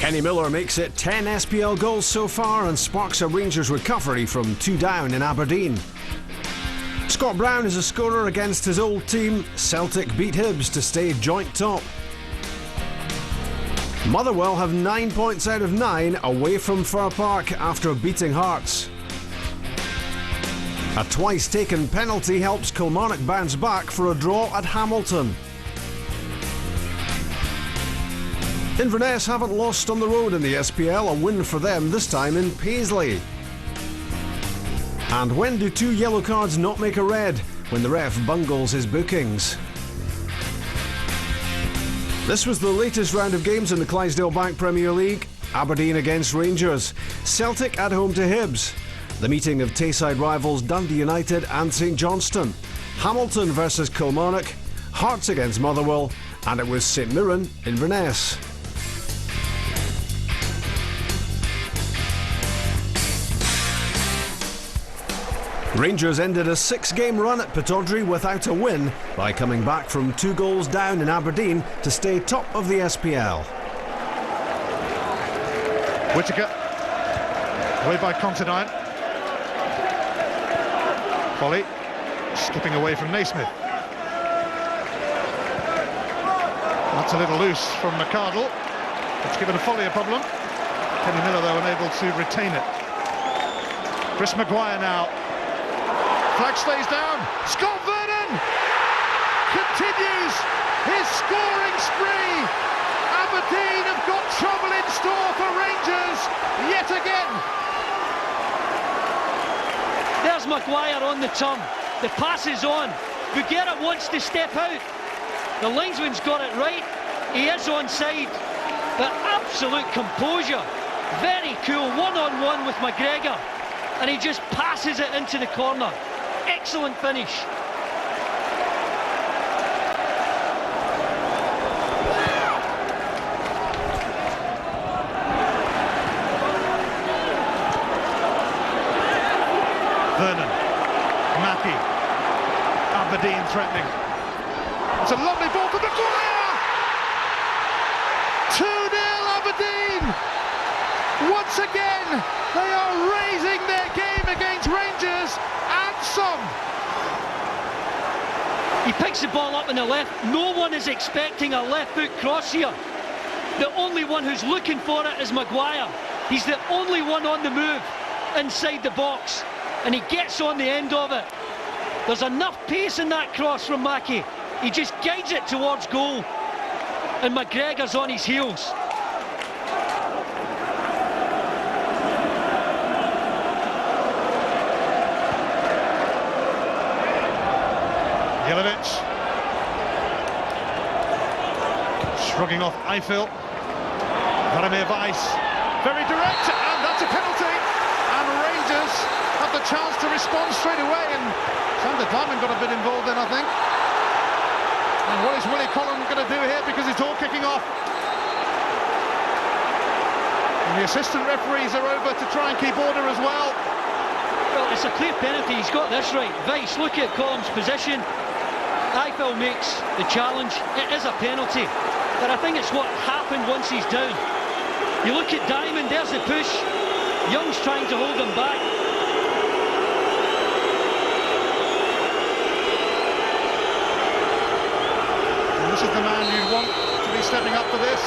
Kenny Miller makes it 10 SPL goals so far and sparks a Rangers recovery from 2 down in Aberdeen. Scott Brown is a scorer against his old team. Celtic beat Hibs to stay joint top. Motherwell have 9 points out of 9 away from Fir Park after beating Hearts. A twice taken penalty helps Kilmarnock bounce back for a draw at Hamilton. Inverness haven't lost on the road in the SPL, a win for them this time in Paisley. And when do 2 yellow cards not make a red? When the ref bungles his bookings. This was the latest round of games in the Clydesdale Bank Premier League. Aberdeen against Rangers, Celtic at home to Hibs, the meeting of Tayside rivals Dundee United and St Johnstone, Hamilton versus Kilmarnock, Hearts against Motherwell, and it was St Mirren Inverness. Rangers ended a 6-game run at Pittodrie without a win by coming back from 2 goals down in Aberdeen to stay top of the SPL. Whittaker, away by Considine. Foley, skipping away from Naismith. That's a little loose from McArdle. It's given Foley a problem. Kenny Miller, though, unable to retain it. Chris Maguire now. Flag stays down. Scott Vernon continues his scoring spree. Aberdeen have got trouble in store for Rangers yet again. There's Maguire on the turn. The pass is on. Bugera wants to step out. The linesman's got it right. He is onside. But absolute composure. Very cool. One-on-one with McGregor. And he just passes it into the corner. Excellent finish. Vernon, Mackey, Aberdeen threatening. It's a lovely ball for Maguire! 2-0 Aberdeen! Once again, they are raising their game against Rangers and some. He picks the ball up on the left. No one is expecting a left foot cross here. The only one who's looking for it is Maguire. He's the only one on the move inside the box, and he gets on the end of it. There's enough pace in that cross from Mackey. He just guides it towards goal, and McGregor's on his heels. Jelic shrugging off Eiffel. Vladimir Weiss, very direct, and that's a penalty. And Rangers have the chance to respond straight away, and Sander Diamond got a bit involved then, I think. And what is Willie Collum going to do here, because it's all kicking off? And the assistant referees are over to try and keep order as well. Well, it's a clear penalty. He's got this right. Weiss, look at Collum's position. Eiffel makes the challenge. It is a penalty, but I think it's what happened once he's down. You look at Diamond, there's the push. Young's trying to hold him back. And this is the man you'd want to be stepping up for this.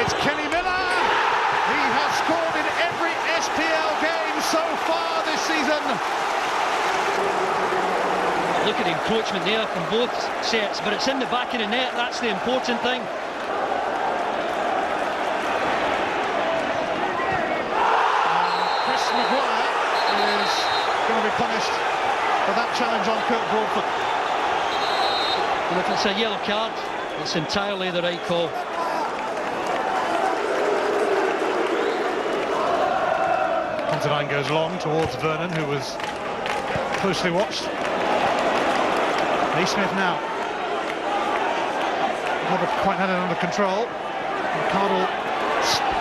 It's Kenny Miller. He has scored in every SPL game so far this season. Look at the encroachment there from both sets, but it's in the back of the net. That's the important thing. Chris Maguire is going to be punished for that challenge on Kurt Broadfoot. And if it's a yellow card, it's entirely the right call. Considine goes long towards Vernon, who was closely watched. Naismith now. Never quite had it under control. McArdle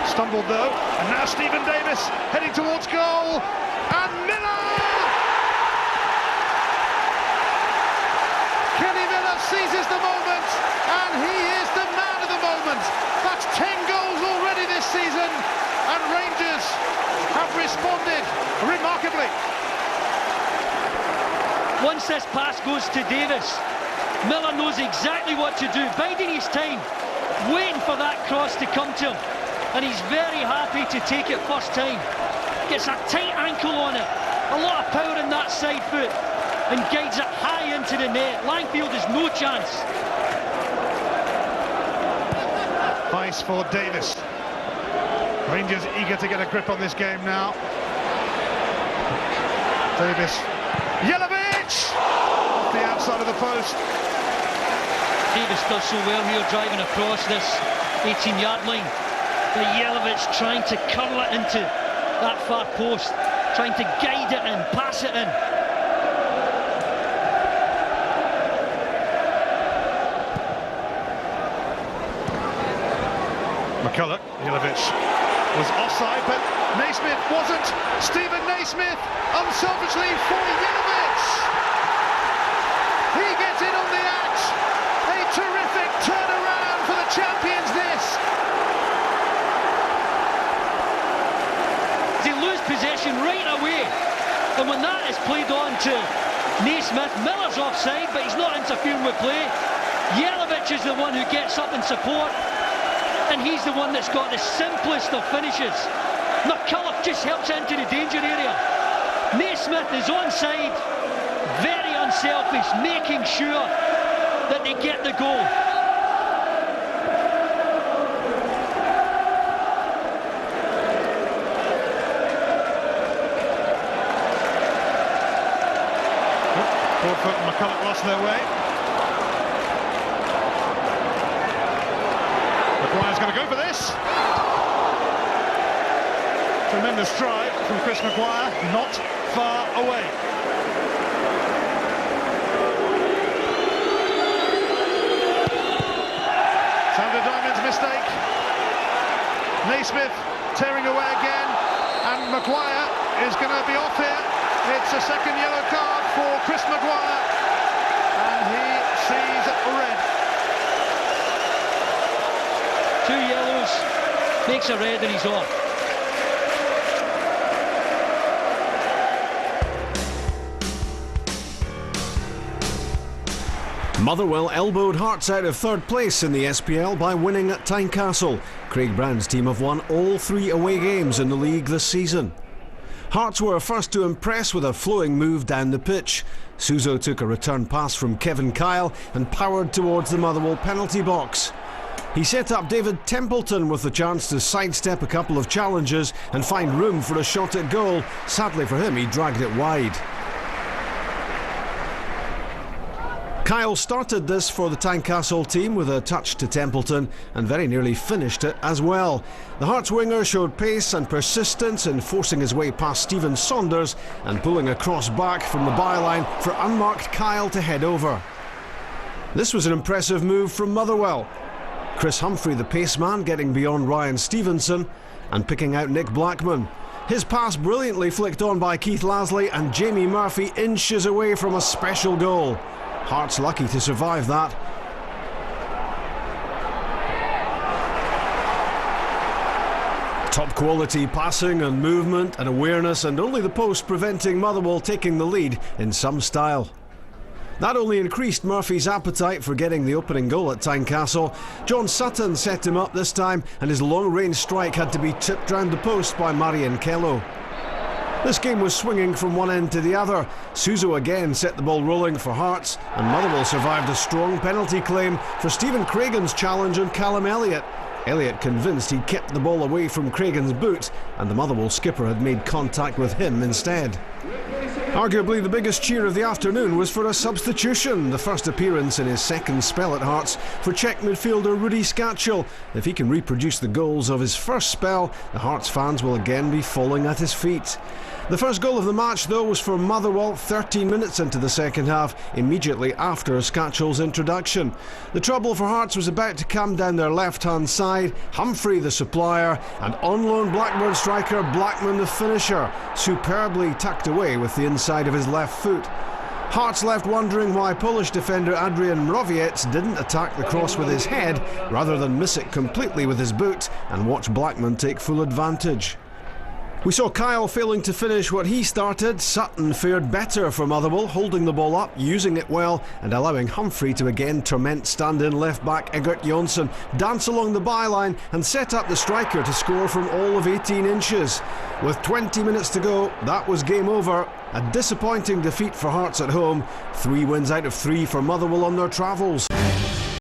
stumbled though, and now Stephen Davis heading towards goal, and Miller! Kenny Miller seizes the moment, and he is the man of the moment. That's 10 goals already this season. quickly. Once this pass goes to Davis, Miller knows exactly what to do, biding his time, waiting for that cross to come to him, and he's very happy to take it first time. Gets a tight ankle on it, a lot of power in that side foot, and guides it high into the net. Langfield has no chance. Vice for Davis. Rangers eager to get a grip on this game now. Davis. Yelovich! Off the outside of the post. Davis does so well here, driving across this 18-yard line. But Yelovich trying to curl it into that far post, trying to guide it in, pass it in. McCulloch, Yelovich was offside, but Naismith wasn't. Stephen Naismith, unselfishly for Yelovich. He gets in on the act. A terrific turnaround for the champions this. They lose possession right away. And when that is played on to Naismith, Miller's offside, but he's not interfering with play. Yelovich is the one who gets up in support. And he's the one that's got the simplest of finishes. McCulloch just helps into the danger area. Naismith is onside, very unselfish, making sure that they get the goal. Broadfoot and McCulloch lost their way. Maguire's going to go for this. Tremendous strike from Chris Maguire, not far away. Sander Diamond's mistake. Naismith tearing away again, and Maguire is going to be off here. It's a second yellow card for Chris Maguire, and he sees red. 2 yellows, makes a red, and he's off. Motherwell elbowed Hearts out of third place in the SPL by winning at Tynecastle. Craig Brown's team have won all 3 away games in the league this season. Hearts were first to impress with a flowing move down the pitch. Suso took a return pass from Kevin Kyle and powered towards the Motherwell penalty box. He set up David Templeton with the chance to sidestep a couple of challenges and find room for a shot at goal. Sadly for him, he dragged it wide. Kyle started this for the Tynecastle team with a touch to Templeton and very nearly finished it as well. The Hearts winger showed pace and persistence in forcing his way past Stephen Saunders and pulling a cross back from the byline for unmarked Kyle to head over. This was an impressive move from Motherwell. Chris Humphrey, the paceman, getting beyond Ryan Stevenson and picking out Nick Blackman. His pass brilliantly flicked on by Keith Lasley, and Jamie Murphy inches away from a special goal. Hearts lucky to survive that. Top quality passing and movement and awareness, and only the post preventing Motherwell taking the lead in some style. That only increased Murphy's appetite for getting the opening goal at Tynecastle. John Sutton set him up this time, and his long-range strike had to be tipped round the post by Marian Kello. This game was swinging from one end to the other. Suso again set the ball rolling for Hearts, and Motherwell survived a strong penalty claim for Stephen Craigan's challenge on Callum Elliott. Elliott convinced he kept the ball away from Craigan's boot, and the Motherwell skipper had made contact with him instead. Arguably the biggest cheer of the afternoon was for a substitution, the first appearance in his second spell at Hearts for Czech midfielder Rudi Skacel. If he can reproduce the goals of his first spell, the Hearts fans will again be falling at his feet. The first goal of the match, though, was for Motherwell 13 minutes into the second half, immediately after Skacel's introduction. The trouble for Hearts was about to come down their left-hand side. Humphrey, the supplier, and on-loan Blackburn striker Blackman, the finisher, superbly tucked away with the inside of his left foot. Hearts left wondering why Polish defender Adrian Mrowiec didn't attack the cross with his head rather than miss it completely with his boot and watch Blackman take full advantage. We saw Kyle failing to finish what he started. Sutton fared better for Motherwell, holding the ball up, using it well, and allowing Humphrey to again torment stand-in left-back Egert Jonsson, dance along the byline and set up the striker to score from all of 18 inches. With 20 minutes to go, that was game over. A disappointing defeat for Hearts at home. 3 wins out of 3 for Motherwell on their travels.